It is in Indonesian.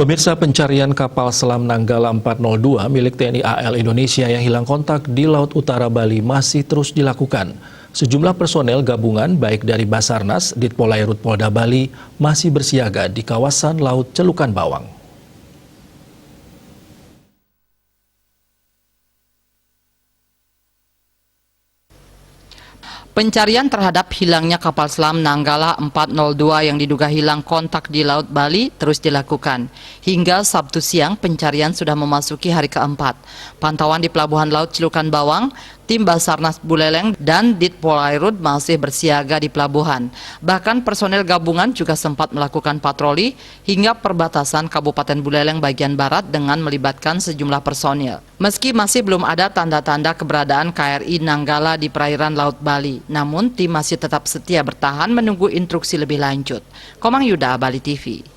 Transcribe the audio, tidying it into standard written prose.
Pemirsa, pencarian kapal selam Nanggala 402 milik TNI AL Indonesia yang hilang kontak di Laut Utara Bali masih terus dilakukan. Sejumlah personel gabungan baik dari Basarnas, Ditpolairut Polda Bali masih bersiaga di kawasan Laut Celukan Bawang. Pencarian terhadap hilangnya kapal selam Nanggala 402 yang diduga hilang kontak di Laut Bali terus dilakukan. Hingga Sabtu siang, pencarian sudah memasuki hari keempat. Pantauan di Pelabuhan Laut Celukan Bawang, tim Basarnas Buleleng dan Ditpolairut masih bersiaga di pelabuhan. Bahkan personel gabungan juga sempat melakukan patroli hingga perbatasan Kabupaten Buleleng bagian barat dengan melibatkan sejumlah personil. Meski masih belum ada tanda-tanda keberadaan KRI Nanggala di perairan Laut Bali, namun tim masih tetap setia bertahan menunggu instruksi lebih lanjut. Komang Yuda, Bali TV.